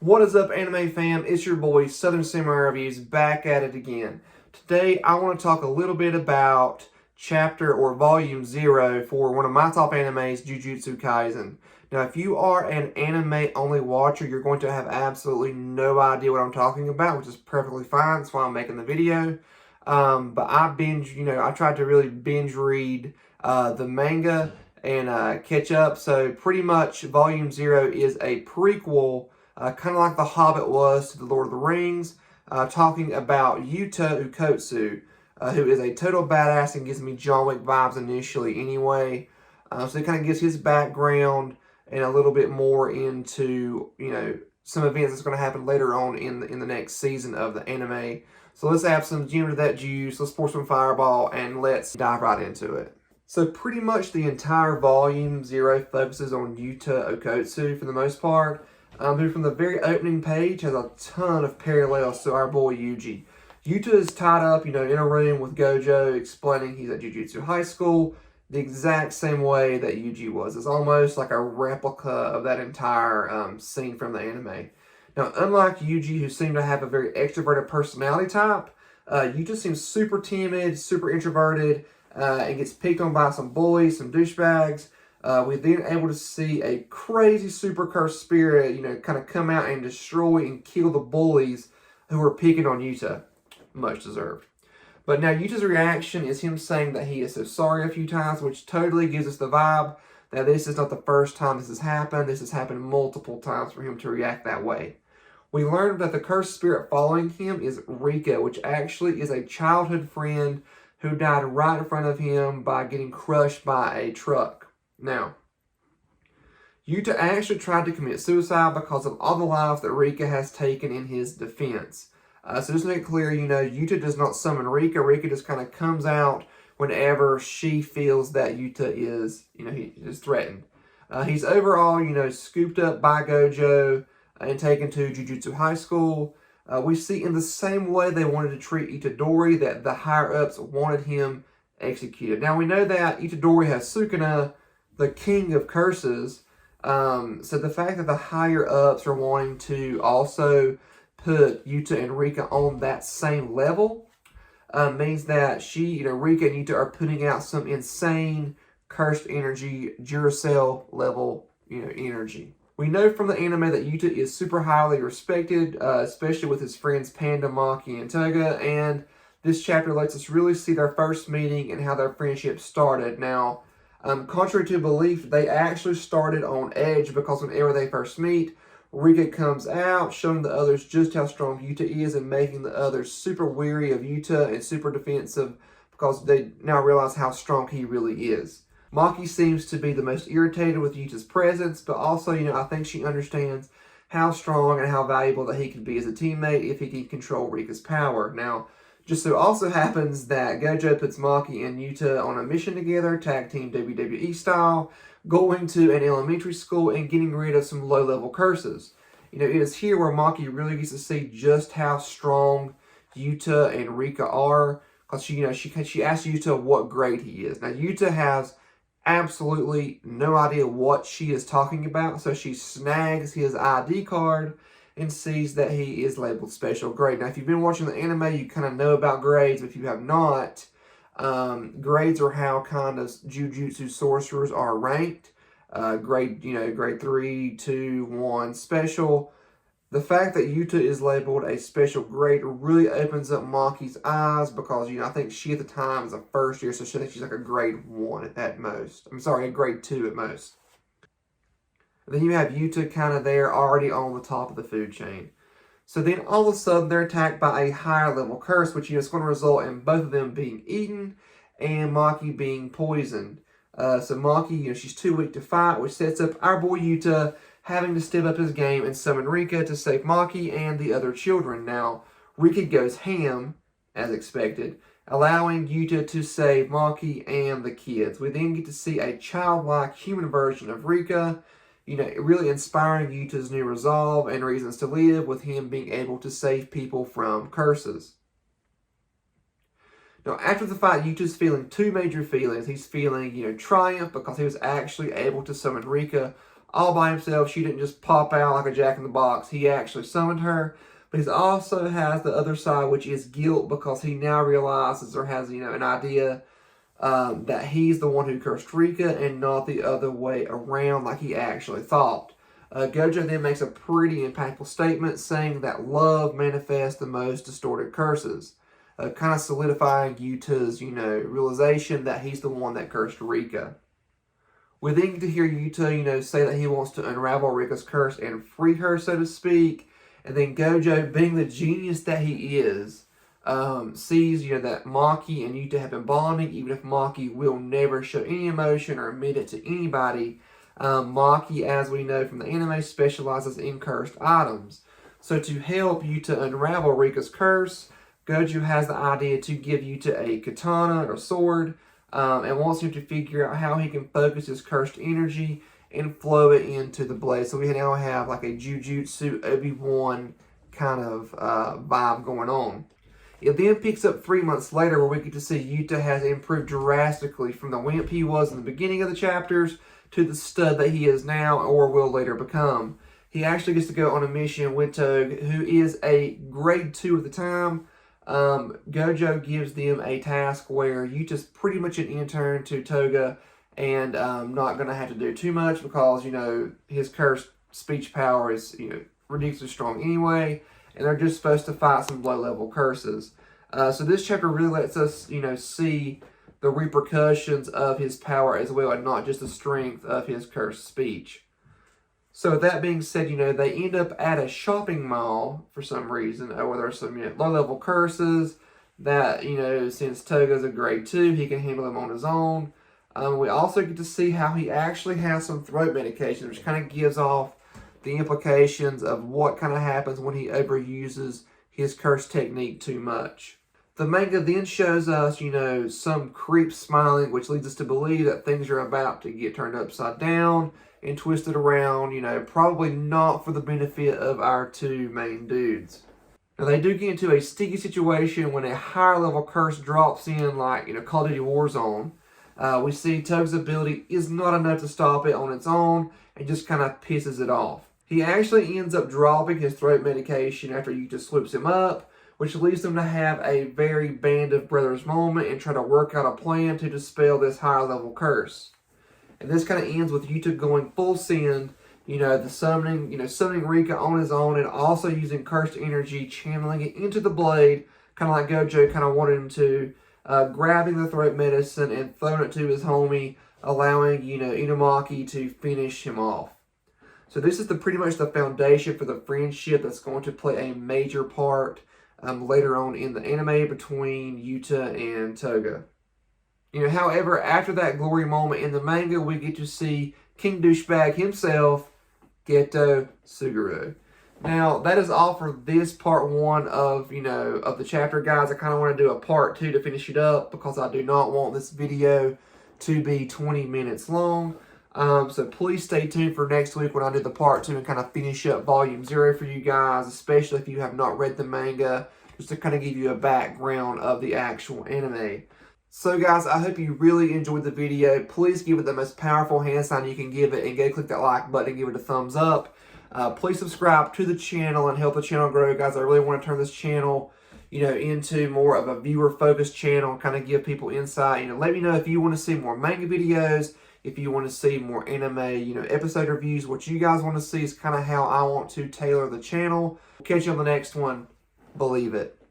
What is up, anime fam? It's your boy, Southern Samurai Reviews, back at it again. Today, I want to talk a little bit about chapter or volume 0 for one of my top animes, JuJutsu Kaisen. Now, if you are an anime-only watcher, you're going to have absolutely no idea what I'm talking about, which is perfectly fine. That's why I'm making the video. But I tried to really binge read the manga and catch up. So pretty much volume 0 is a prequel, kind of like The Hobbit was to The Lord of the Rings, talking about YUTA OKKOTSU, who is a total badass and gives me John Wick vibes initially anyway. So it kind of gives his background and a little bit more into, some events that's going to happen later on in the next season of the anime. So let's add some gin to that juice, let's pour some Fireball, and let's dive right into it. So pretty much the entire volume 0 focuses on YUTA OKKOTSU for the most part. Who from the very opening page has a ton of parallels to our boy Yuji. Yuta is tied up, in a room with Gojo, explaining he's at JuJutsu High School, the exact same way that Yuji was. It's almost like a replica of that entire scene from the anime. Now, unlike Yuji, who seemed to have a very extroverted personality type, Yuta seems super timid, super introverted, and gets picked on by some bullies, some douchebags. We're then able to see a crazy super cursed spirit, kind of come out and destroy and kill the bullies who are picking on Yuta. Much deserved. But now Yuta's reaction is him saying that he is so sorry a few times, which totally gives us the vibe that this is not the first time this has happened. This has happened multiple times for him to react that way. We learned that the cursed spirit following him is Rika, which actually is a childhood friend who died right in front of him by getting crushed by a truck. Now, Yuta actually tried to commit suicide because of all the lives that Rika has taken in his defense. So just to make it clear, Yuta does not summon Rika. Rika just kind of comes out whenever she feels that Yuta is, he is threatened. He's overall, scooped up by Gojo and taken to JuJutsu High School. We see in the same way they wanted to treat Itadori that the higher-ups wanted him executed. Now, we know that Itadori has Sukuna, the king of curses. So the fact that the higher-ups are wanting to also put Yuta and Rika on that same level means that Rika and Yuta are putting out some insane cursed energy, Duracell level, energy. We know from the anime that Yuta is super highly respected, especially with his friends Panda, Maki, and Toga, and this chapter lets us really see their first meeting and how their friendship started. Now, contrary to belief, they actually started on edge because whenever they first meet, Rika comes out, showing the others just how strong Yuta is and making the others super weary of Yuta and super defensive because they now realize how strong he really is. Maki seems to be the most irritated with Yuta's presence, but also, I think she understands how strong and how valuable that he could be as a teammate if he can control Rika's power. Now, just so also happens that Gojo puts Maki and Yuta on a mission together, tag team WWE style, going to an elementary school and getting rid of some low-level curses. It is here where Maki really gets to see just how strong Yuta and Rika are, because she asks Yuta what grade he is. Now, Yuta has absolutely no idea what she is talking about, so she snags his ID card and sees that he is labeled special grade. Now, if you've been watching the anime, you kind of know about grades, but if you have not, grades are how kind of jujutsu sorcerers are ranked. Grade 3, 2, 1, special. The fact that Yuta is labeled a special grade really opens up Maki's eyes because, I think she at the time is a first year, so she thinks she's like a grade 1 at most. I'm sorry, a grade 2 at most. And then you have Yuta kind of there already on the top of the food chain. So then all of a sudden they're attacked by a higher level curse, which is going to result in both of them being eaten and Maki being poisoned. So Maki, she's too weak to fight, which sets up our boy Yuta having to step up his game and summon Rika to save Maki and the other children. Now, Rika goes ham, as expected, allowing Yuta to save Maki and the kids. We then get to see a childlike human version of Rika, really inspiring Yuta's new resolve and reasons to live, with him being able to save people from curses. Now, after the fight, Yuta's feeling two major feelings. He's feeling, triumph because he was actually able to summon Rika all by himself. She didn't just pop out like a jack-in-the-box. He actually summoned her. But he also has the other side, which is guilt, because he now realizes or has, an idea that he's the one who cursed Rika and not the other way around like he actually thought. Gojo then makes a pretty impactful statement saying that love manifests the most distorted curses, kind of solidifying Yuta's, realization that he's the one that cursed Rika. We then get to hear Yuta, say that he wants to unravel Rika's curse and free her, so to speak. And then Gojo, being the genius that he is, sees, that Maki and Yuta have been bonding, even if Maki will never show any emotion or admit it to anybody. Maki, as we know from the anime, specializes in cursed items. So to help Yuta unravel Rika's curse, Gojo has the idea to give Yuta a katana or sword, and wants him to figure out how he can focus his cursed energy and flow it into the blade. So we now have like a JuJutsu Obi-Wan kind of vibe going on. It then picks up 3 months later, where we get to see Yuta has improved drastically from the wimp he was in the beginning of the chapters to the stud that he is now or will later become. He actually gets to go on a mission with Toga, who is a grade 2 at the time. Gojo gives them a task where Yuta's pretty much an intern to Toga, and not going to have to do too much because, his cursed speech power is, ridiculously strong anyway, and they're just supposed to fight some low-level curses. So this chapter really lets us, see the repercussions of his power as well, and not just the strength of his cursed speech. So with that being said, they end up at a shopping mall for some reason, where there's some, low-level curses that, since Toga's a grade 2, he can handle them on his own. We also get to see how he actually has some throat medication, which kind of gives off the implications of what kind of happens when he overuses his curse technique too much. The manga then shows us, some creep smiling, which leads us to believe that things are about to get turned upside down and twisted around, probably not for the benefit of our two main dudes. Now, they do get into a sticky situation when a higher level curse drops in, like, Call of Duty Warzone. We see Toga's ability is not enough to stop it on its own and just kind of pisses it off. He actually ends up dropping his throat medication after Yuta swoops him up, which leads them to have a very Band of Brothers moment and try to work out a plan to dispel this higher level curse. And this kind of ends with Yuta going full send, the summoning Rika on his own and also using cursed energy, channeling it into the blade, kind of like Gojo kind of wanted him to, grabbing the throat medicine and throwing it to his homie, allowing, Inumaki to finish him off. So this is pretty much the foundation for the friendship that's going to play a major part later on in the anime between Yuta and Toga. However, after that glory moment in the manga, we get to see King Douchebag himself, Geto Suguru. Now, that is all for this part 1 of the chapter, guys. I kind of want to do a part 2 to finish it up because I do not want this video to be 20 minutes long. So please stay tuned for next week when I do the part 2 and kind of finish up volume 0 for you guys, especially if you have not read the manga, just to kind of give you a background of the actual anime. So guys, I hope you really enjoyed the video. Please give it the most powerful hand sign you can give it and go click that like button and give it a thumbs up. Please subscribe to the channel and help the channel grow, guys. I really want to turn this channel, into more of a viewer-focused channel and kind of give people insight. Let me know if you want to see more manga videos, if you want to see more anime, episode reviews. What you guys want to see is kind of how I want to tailor the channel. Catch you on the next one. Believe it.